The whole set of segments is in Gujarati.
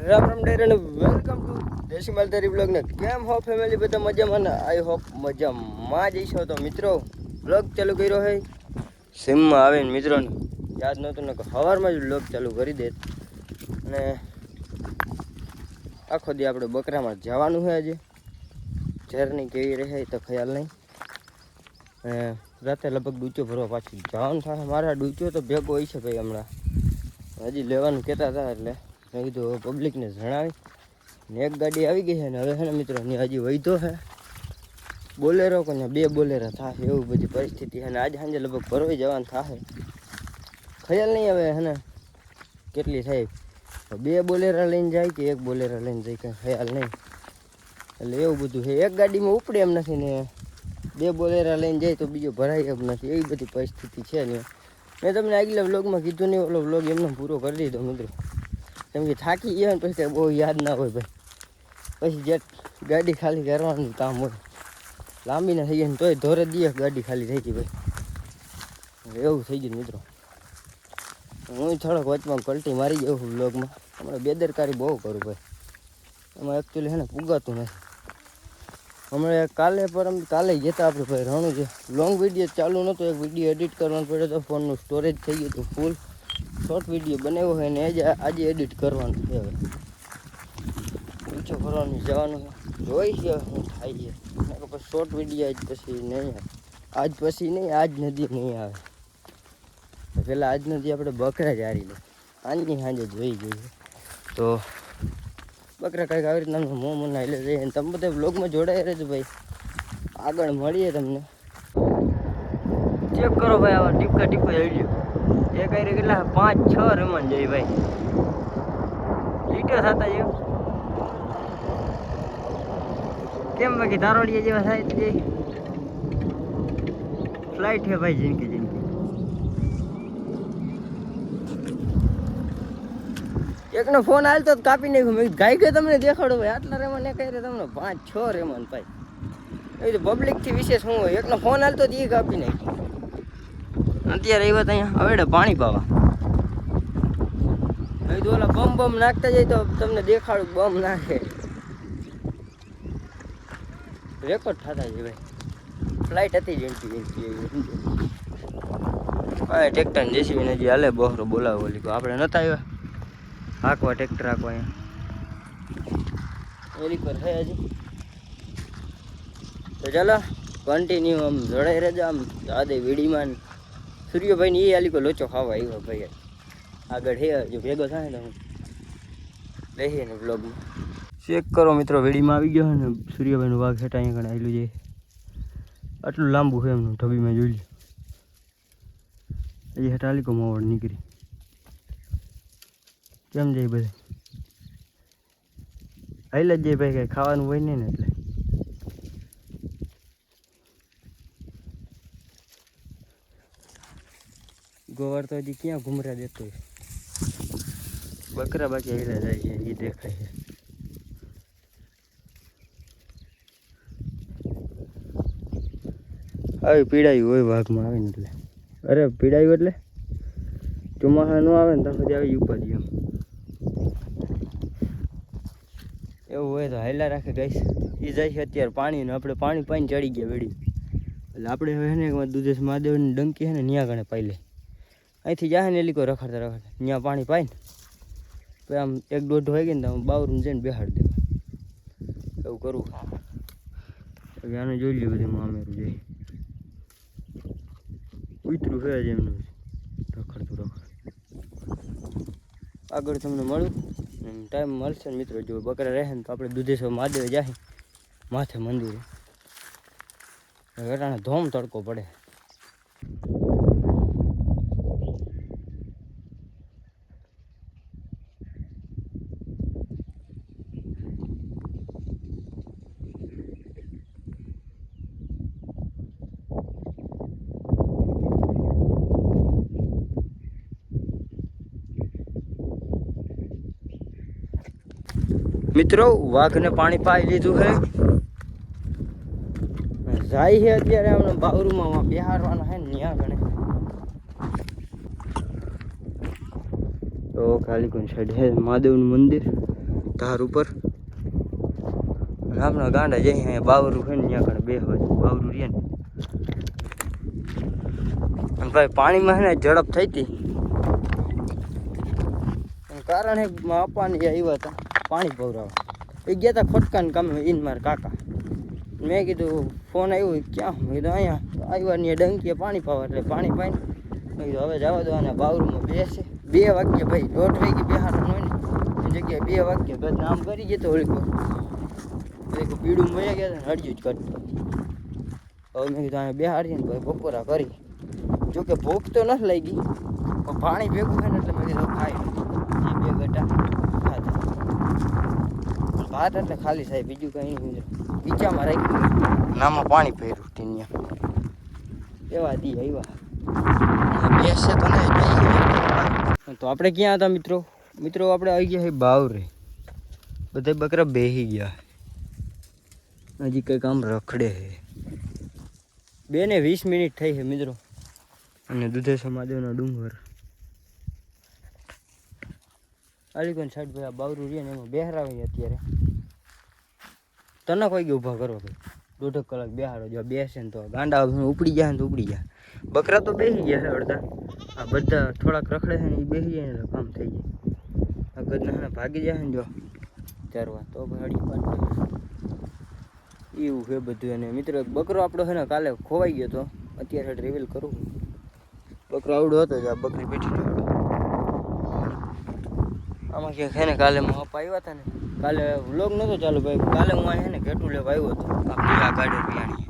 રામ રામ ડેર અને વેલકમ ટુ દેશી માલધારી બ્લોગ ને કેમ હો ફેમિલી બધા મજામાં ને આઈ હોપ મજામાં જઈશો તો મિત્રો બ્લોગ ચાલુ કર્યો છે સિમમાં આવીને મિત્રોને યાદ નહોતું ને સવારમાં જ બ્લોગ ચાલુ કરી દે અને આખો દી આપણે બકરામાં જવાનું છે આજે જર્ની કેવી રહે તો ખ્યાલ નહીં રાતે લગભગ ડૂચો ભરવા પાછું જવાનું થાય મારા ડૂચો તો ભેગો હોય છે ભાઈ હમણાં હજી લેવાનું કહેતા હતા એટલે મેં કીધું પબ્લિકને જણાવી ને એક ગાડી આવી ગઈ છે ને હવે છે ને મિત્રો ને હજી વૈધો છે બોલેરો કે બે બોલેરા થાય એવું બધી પરિસ્થિતિ છે ને આજે સાંજે લગભગ ભરવાઈ જવાનું થાય ખ્યાલ નહીં હવે હે ને કેટલી થાય બે બોલેરા લઈને જાય કે એક બોલેરા લઈને જાય કંઈ ખ્યાલ નહીં એટલે એવું બધું છે એક ગાડીમાં ઉપડે એમ નથી ને બે બોલેરા લઈને જાય તો બીજો ભરાય એમ નથી એવી બધી પરિસ્થિતિ છે ને મેં તમને આગલા વ્લોગમાં કીધું નહીં ઓલો વ્લોગ એમને પૂરો કરી દીધો મિત્રો કેમ કે થાકી ગયા ને પછી બહુ યાદ ના હોય ભાઈ પછી જે ગાડી ખાલી કરવાનું કામ હોય લાંબી ના થઈ જાય ને તોય ધોરે દઈએ ગાડી ખાલી થઈ ગઈ ભાઈ એવું થઈ ગયું મિત્રો હું થોડોક વચમાં પલટી મારી જાઉં છું વ્લોગમાં હમણાં બેદરકારી બહુ કરું ભાઈ એમાં એકચ્યુઅલી છે ને પૂગાતું નથી હમણાં કાલે જતા આપણે ભાઈ રણું છે લોંગ વિડીયો ચાલુ નહોતો એક વિડીયો એડિટ કરવાનો પડ્યો તો ફોનનું સ્ટોરેજ થઈ ગયું હતું ફૂલ શોર્ટ વિડીયો બનાવ્યો હોય ને આજે એડિટ કરવાનું છે હવે ઊંચો ફરવાનું જવાનું જોઈ છે હું થાય છે પછી શોર્ટ વિડીયો આજ પછી નહીં આજ નદી નહીં આવે પહેલાં આજ નદી આપણે બકરા જારી લે આજની સાંજે જોઈ જઈએ તો બકરા કાંઈક આવી રીતના મોં મના એટલે જઈએ અને તમે બધા બ્લોગમાં જોડાઈ રહેજો ભાઈ આગળ મળીએ તમને ચેક કરો ભાઈ આવા ટીપકા જઈ લ્યો એ કઈ રીતે કેટલા 5-6 રમણ જાય ભાઈ લીટો થતા જેવું કેમ બાકી તારોડિયા જેવા થાય તો જઈ ફ્લાઇટ છે ભાઈ જિંદગી એકનો ફોન હાલતો તો કાપી નાખ્યો મેં ગાય કે તમને દેખાડો ભાઈ આટલા રેમન એ કઈ તમને 5-6 રેમન ભાઈ એ તો પબ્લિકથી વિશેષ શું હોય એકનો ફોન હાલતો તો એ કાપી નાખ્યો અત્યારે આવ્યા તો અહીંયા હવેડે પાણી પાવા ભાઈ તો ઓલા બમ નાખતા જાય તો તમને દેખાડું બમ નાખે રેકોર્ડ થતા જાય ભાઈ ફ્લાઇટ હતી જણતી હા ટ્રેક્ટર ને જેસીબી હજી હાલે બહરો બોલાવો ઓલી આપણે નતા આવ્યા હાંકવા ટ્રેક્ટર હાંકવા અહીંયા એલી પર છે હજી તો ચાલો કન્ટિન્યુ આમ જોડાઈ રહેજો આમ આદે વીડીમાં સૂર્યભાઈ ને એ આલીકો લોચો ખાવા આવ્યો ભાઈ આગળ હે જો ભેગો થાય ને હું લઈએ ને બ્લોગમાં ચેક કરો મિત્રો વીડીમાં આવી ગયો ને સૂર્યભાઈનું વાઘ હેઠા અહીંયા કણે આવેલું જાય આટલું લાંબુ છે એમનું ઢબીમાં જોઈ લ્યો હજી હેઠા આલીકો મોવડ નીકળી કેમ જાય બધે હાલ જ જાય ભાઈ કાંઈ ખાવાનું હોય નહીં ને એટલે ગોવાર તો હજી ક્યાં ઘૂમરા દેતો હોય બકરા બાકી હેલા જાય છે એ દેખાય છે આવી પીડાયું હોય વાઘમાં આવે ને એટલે અરે પીડાયું એટલે ચોમાસા ન આવે ને તો પછી આવી ઉપાધી એમ એવું હોય તો હાયલા રાખે ગઈશ એ જાય છે અત્યારે પાણી ને આપણે પાણી પાઈને ચડી ગયા વેડી એટલે આપણે હવે ને દુધેશ મહાદેવની ડંકી છે ને ત્યાં ગણે પાઈ લે અહીંથી જાય ને એલીકો રખડતા ત્યાં પાણી પાય ને પછી આમ 1-1.5 વાગે ને તો બાવરું જઈને બેહાડી દેવા એવું કરવું આને જોઈ લે બધી મામેરું જાય ઉતરું છે જ એમનું રખડતું આગળ તમને મળું ટાઈમ મળશે ને મિત્રો જો બકરા રહે ને તો આપણે દુધેશ્વર મહાદેવ જાય માથે મંદિરે વેટાણે ધોમ તડકો પડે મિત્રો વાઘને પાણી પાઈ લીધું છે જાય છે અત્યારે હમણાં બાવરૂમાં બિહારવાના છે ને ત્યાં ગણે તો ખાલી કોઈ સાઈડ છે મહાદેવનું મંદિર ધાર ઉપર. અને આપણા ગાંડા જઈ અહીંયા બાવરું છે ને ત્યાં કણે બે હોય બાવરું રહે ને. અને ભાઈ પાણીમાં છે ને ઝડપ થઈ હતી. કારણ હે આપવાની આવ્યા હતા પાણી પવરાવા. એ ગયા હતા ખોટકાને કામે ઇન માર કાકા. મેં કીધું ફોન આવ્યો ક્યાં? મેં કીધું અહીંયા આવ્યા ને ડંકીએ પાણી પાવા એટલે પાણી પાઈને મેં કીધું હવે જવા દો અને બાવરૂમાં બેસે 2 વાગ્યે ભાઈ 1:30 વાગે બેહાડવાનું હોય ને એ જગ્યાએ 2 વાગ્યે ઘર આમ કરી જતો હોળી એક પીડું મજા ગયા હતા ને હળિયું જ કરતો. હવે મેં કીધું અહીંયા બેહાડીએ ને ભાઈ બપોરા કરી. જોકે ભૂખ તો નથી લાગી પણ પાણી ભેગું છે ને એટલે મેં કીધું ખાઈ એ 2 ગટા ખાધા. ભાત એટલે ખાલી સાહેબ બીજું કંઈ નહીં. બીચામાં રાખી નામાં પાણી ભર્યું ટીનિયા એવા દી આવ્યા બેસે તો નહીં. તો આપણે ક્યાં હતા મિત્રો? આપણે આવી ગયા છે બાવરે. બધા બકરા બેસી ગયા. હજી કંઈક આમ રખડે છે. 2:20 મિનિટ થઈ છે મિત્રો. અને દુધેશ્વર મહાદેવનો ડુંગર અલીગંજ સાઈડ ભાઈ આ બાવરું રહે ને એમાં બેહરાવી અત્યારે. તને કોઈ ગયો ઊભા કરો ભાઈ 1.5 કલાક બેહાડો. જો બેસે ને તો ગાંડા ઉપડી જાય ને તો ઉપડી જાય. બકરા તો બેસી ગયા છે અડધા. આ બધા થોડાક રખડે છે ને એ બેસી જાય ને કામ થઈ જાય. આ ગદના ભાગી જાય ને જો ચારવા તો ભાડી પાડી એવું છે બધું. અને મિત્રો એક બકરો આપણો છે ને કાલે ખોવાઈ ગયો હતો. અત્યારે રિવીલ કરું. બકરો આવડો હતો જ આ બકરી બેઠી આમાં ક્યાંક છે ને કાલે હું અપ આવ્યા હતા ને કાલે વ્લોગ નહોતો ચાલુ ભાઈ. કાલે હું અહીંયા ને ઘેટું લેવા આવ્યો હતો આ પીલા ગાડી પિયાણી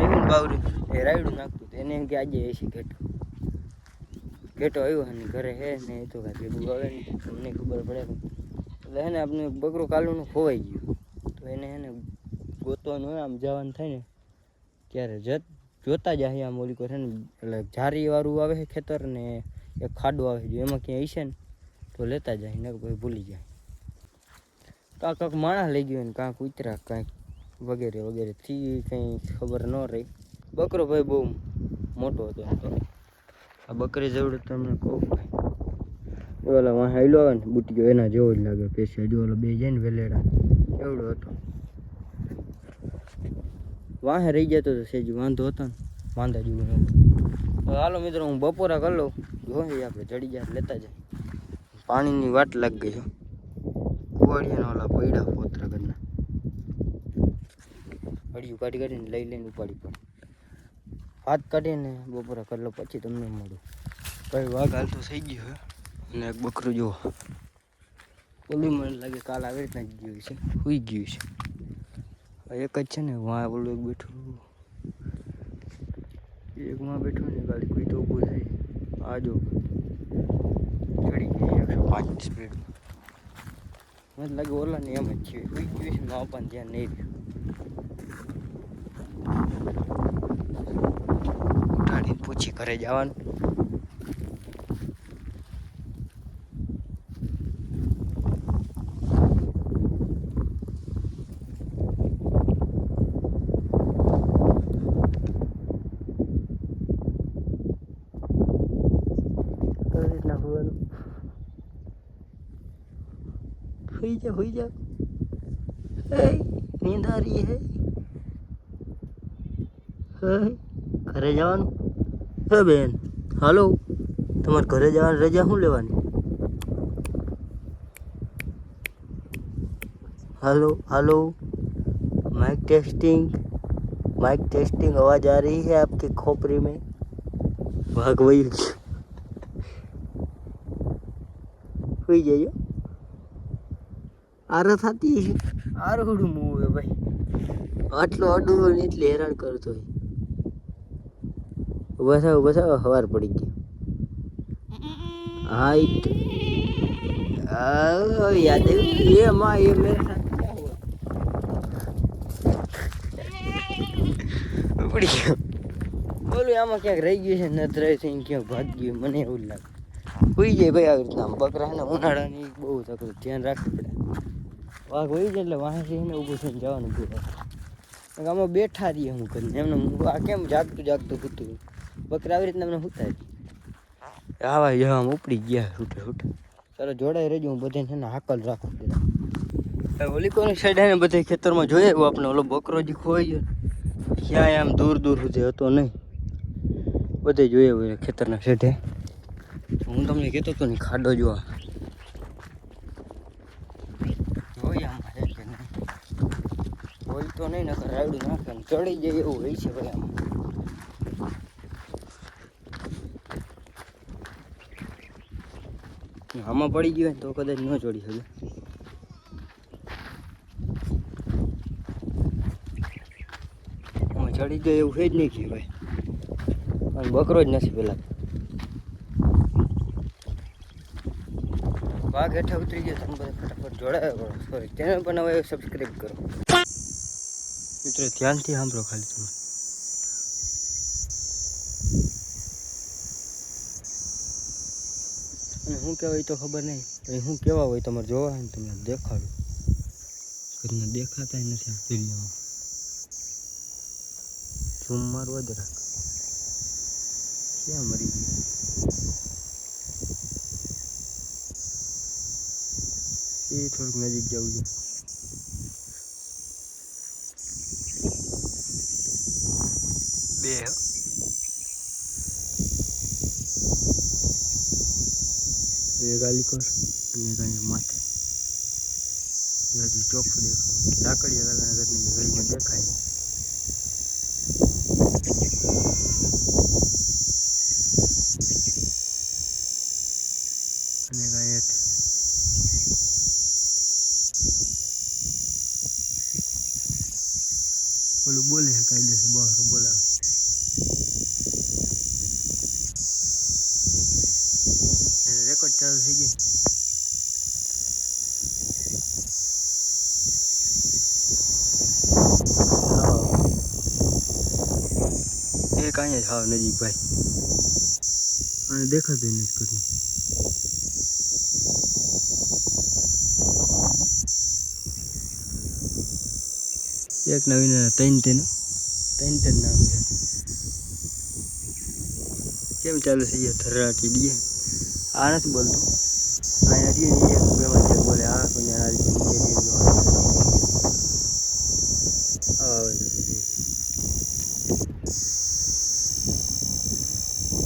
એવું બાવરી એ રાયડું નાખતું એને એમ કે આજે એસી ઘેટો આવ્યો ને ઘરે હે ને એ તો કાંઈ ભેગું આવે ને તમને ખબર પડે. એટલે હે ને આપણે બકરો કાલુનું ખોવાઈ ગયું તો એને હે ને ગોતવાનું હોય આમ જવાનું થાય ને ત્યારે જોતા જાય આમ ઓલી છે ને એટલે ઝારીવાળું આવે છે ખેતર ને એક ખાડો આવે જો એમાં ક્યાંય હશે ને તો લેતા જાય ને ભાઈ ભૂલી જાય. કાંક માણસ લઈ ગયો ને કાંક ઉતરા કાંઈક વગેરે થી કંઈ ખબર ન રહી. બકરો ભાઈ બહુ મોટો હતો એમ તો. આ બકરી જેવડું તમને કહું ભાઈ ઓલા વાહ હાઈલો આવે ને બુટીઓ એના જેવો જ લાગે પેશી. હજુ ઓલો બે જાય ને વેલેડા એવડો હતો. વાહે રહી જતો તો સેજ વાંધો હતો ને વાંધા જેવું નહોતું. હાલો મિત્રો હું બપોરા કરી લઉં. જોઈએ આપણે ચડી જાય લેતા જાય. પાણીની વાટ લાગી ગઈ છે. કુવાડિયાના ઓલા પૈડા પોતરા ઘરના હળિયું કાઢીને લઈને ઉપાડી પણ હાથ કાઢીને બપોરા કરી લો પછી તમને મળું. ભાઈ વાઘ હાલ તો થઈ ગયો છે અને એક બકરું જુઓ ઓલું મને લાગે કાલ આવી રીતના જ ગયું છે સુઈ ગયું છે. એક જ છે ને વાં ઓલું એક બેઠું એકમાં બેઠું ને ગાડી કોઈ તો ઊભું થાય. આ જો ચડી ગઈ 105 સ્પીડમાં. મને લાગે ઓલા ને એમ જ છે સુઈ ગયું છે. માં પણ ધ્યાન નહીં રહ્યું. ઉઠાડીને પૂછી ઘરે જવાનું. हुई जा नींद आ रही है घरे जवान हे बेन हालो તમારે ઘરે જવાની રજા શું લેવાની? हेलो माइक टेस्टिंग आवाज आ रही है आपके खोपड़ी में? भाग वही हुई जाइयो आरा थती है आरोडું મૂવ હે ભાઈ આટલો અડું એટલે હેરાન કરતો હોય બસ હવાર પડી ગઈ હાઈટ याद है ये माँ ये मेरे साथ क्या हुआ ઉપડી ગયો બોલું આમાં ક્યાંક રહી ગયું છે નત રહી છે ક્યાંક ભાગ ગયું મને એવું લાગે હોઈ જાય ભાઈ આવી રીતના બકરાને ઉનાળાની બહુ તકલીફ ધ્યાન રાખવું પડે વાઘ હોય જાય એટલે વાંસી ને ઊભું થઈને જવાનું પૂરું આમાં બેઠા રહીએ હું કરીને એમને આ કેમ જાગતું બકરા આવી રીતના અમને સુતા આવા આમ ઉપડી ગયા છૂટે ચાલો જોડાઈ રહેજો, હું બધાને છે ને હાકલ રાખું પેલા. ઓલી કોની સાઈડ હે ને બધા ખેતરમાં જોઈએ એવું આપણે ઓલો બકરો જે ખોઈ ગયો ક્યાંય આમ દૂર દૂર સુધી હતો નહીં, બધે જોઈએ એવું ખેતરના શેઠે. હું તમને કહેતો હતો ને ખાડો જોવા જોઈએ આમાં હે કે નહીં, હોય તો નહીં નકર રાયડું નાખે ને ચડી જાય એવું હોય છે ભાઈ આમાં. આમાં પડી ગયો તો કદાચ ન ચડી શકે. આમાં ચડી જાય એવું છે જ નહીં કે ભાઈ, અને બકરો જ નથી પેલા. વાઘ હેઠા ઉતરી ગયો, તમે બધા ફટાફટ જોડાયો કરો. સોરી, ચેનલ પણ હવે સબસ્ક્રાઈબ કરો મિત્રો, ધ્યાનથી સાંભળો ખાલી તમે. અને શું કહેવાય તો ખબર નહીં, પણ શું કહેવા હોય તમારે જોવા હોય ને તમને દેખાડું. ઘરના દેખાતા નથી આ વિડીયોમાં. ઝૂમ મારવા જ રાખ. ક્યાં મરી ગયું? એ થોડુંક નજીક જવું છે. બે ગાલી કર અને કાંઈ માથે હજી ચોખ્ખું દેખાય. લાકડીયા ગાલાના ઘરની ઘડીમાં દેખાય. અને કાંઈ હેઠ ઓલું બોલે કાયદેસર બહાર બોલાવે. રેકોર્ડ ચાલુ થઈ ગઈ. એક અહીંયા જ હાવ નજીક ભાઈ, અને દેખાતું નથી કશું. એક નવીન ત્રણ નામ છે. કેમ ચાલુ થઈ ગયા થરાટી દઈએ? આ નથી બોલતું, અહીંયા રહીએ ને એક બેમાં જે બોલે આ કોઈ આ રીતે નીચે રહીએ આવે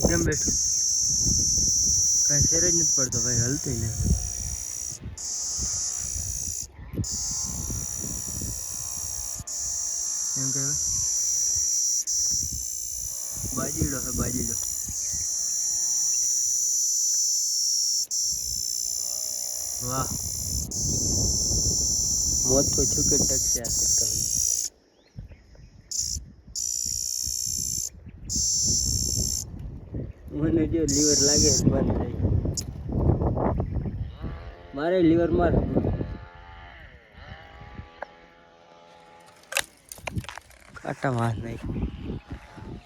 કેમ બેઠું? કાંઈ શેર જ નથી પડતો ભાઈ, હલતું ને એમ કહેવાય. બાજીડો હે બાજીડો. वाह, मौत को छू के टक से आ सकता हूँ. મને જો લીવર લાગે બંધ થઈ મારે લીવર માર કાટા માર નહીં.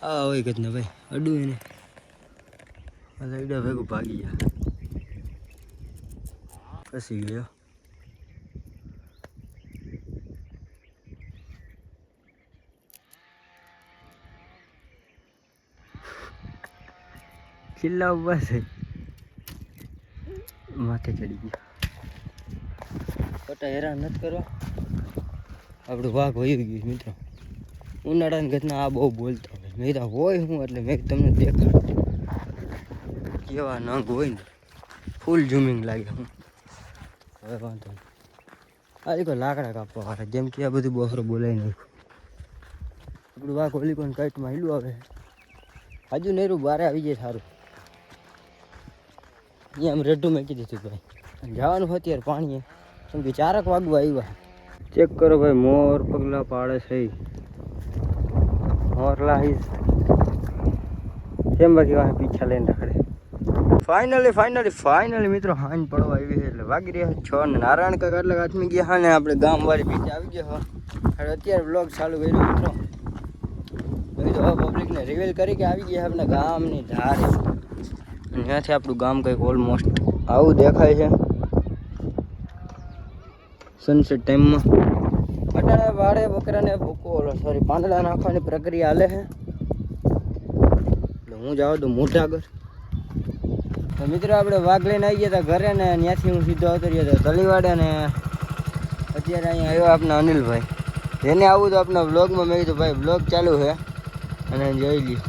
આ હોય કે ને ભાઈ અડું એને અડ્યા ભેગું ભાગી ગયા. ફસી ગયો. ખીલ્લા ઉભા છે, માથે ચડી ગયા. ખોટા હેરાન નથી કરવા. આપણું વાઘ વયું ગયું મિત્રો. ઉનાળાની ઘટના આ બહુ બોલતો હોય. મેં તો હોય હું એટલે મેં તમને દેખાડ કેવા નંગ હોય ને ફૂલ ઝૂમિંગ લાગે. હું હવે વાંધો નહીં. આ કોઈ લાકડા કાપવા વાળા જેમ કે આ બધું બહરો બોલાવી નાખ્યું. આપણું વાઘ ઓલી કોઈ કાઈટમાં હિલું આવે હજુ નેરું બારે આવી જાય સારું. અહીંયા આમ રેડું મેકી દીધું ભાઈ. જવાનું હોય ત્યારે પાણીએ કેમ કે 4 વાગવા આવ્યા. ચેક કરો ભાઈ, મોર પગલા પાડે છે. મોરલા હિસ કેમ બાકી વાહ પીછા લઈને રખડે. ફાઇનલી મિત્રો હાંજ પડવા આવી છે એટલે વાગી રહ્યા 6 ને નારાયણ કાકા એટલે હાથમાં ગયા હા ને આપણે ગામવાળી બીચ આવી ગયા. હવે અત્યારે બ્લોગ ચાલુ કર્યો મિત્રો. હવે પબ્લિકને રિવીલ કરી કે આવી ગયા આપણે ગામની ધારે. ત્યાંથી આપણું ગામ કંઈક ઓલમોસ્ટ આવું દેખાય છે સનસેટ ટાઈમમાં. અટાણે વાડે બકરાને સોરી પાંદડા નાખવાની પ્રક્રિયા હાલે છે એટલે હું જાઉં તો મોટા આગળ તો મિત્રો આપણે વાઘ લઈને આવી ગયા હતા ઘરે ને ત્યાંથી હું સીધો આવતો રહ્યો હતો તલીવાડે ને અત્યારે અહીંયા આવ્યો આપણા અનિલભાઈ એને આવું તો આપણા વ્લોગમાં મેં કીધું ભાઈ વ્લોગ ચાલુ છે અને જોઈ લ્યો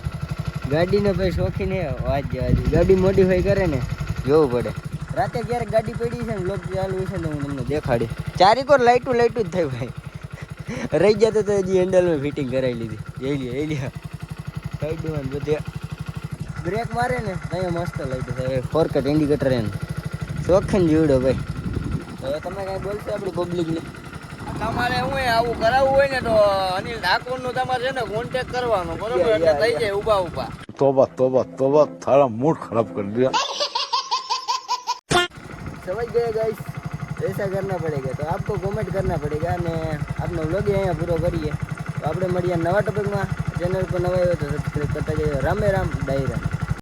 ગાડીને ભાઈ શોખીન હે વાત ગાડી મોડિફાઈ કરે ને જોવું પડે રાતે ક્યારેક ગાડી પડી છે ને વ્લોગ ચાલુ છે ને હું તમને દેખાડી ચારેકોર લાઇટું જ થાય ભાઈ રહી જતો તો હજી હેન્ડલમાં ફિટિંગ કરાવી લીધી જોઈ લ્યો કઈ દેવાનું બધે બ્રેક મારે ને અહીંયા મસ્ત લાઈટ થાય ફોરકટ ઇન્ડિકેટર એને શોખીન જીવડો ભાઈ હવે તમે કાંઈ બોલશો આપણી પબ્લિકને તમારે હું આવું કરાવવું હોય ને તો અનિલ ઠાકોરનો તમારે છે ને કોન્ટેક્ટ કરવાનો બરોબર એટલે થઈ જાય ઊભા तौबा तौबा तौबा थारा मूड खराब कर दिया समझ गए गाइस ऐसा करना पड़ेगा तो आपको कमेंट करना पड़ेगा અને આપનો વ્લોગ અહીંયા પૂરો કરીએ તો આપણે મળીએ નવા ટોપિકમાં ચેનલ પર નવા આવ્યો તો સબસ્ક્રાઈબ કરતા જઈએ રામે રામ ડાયરા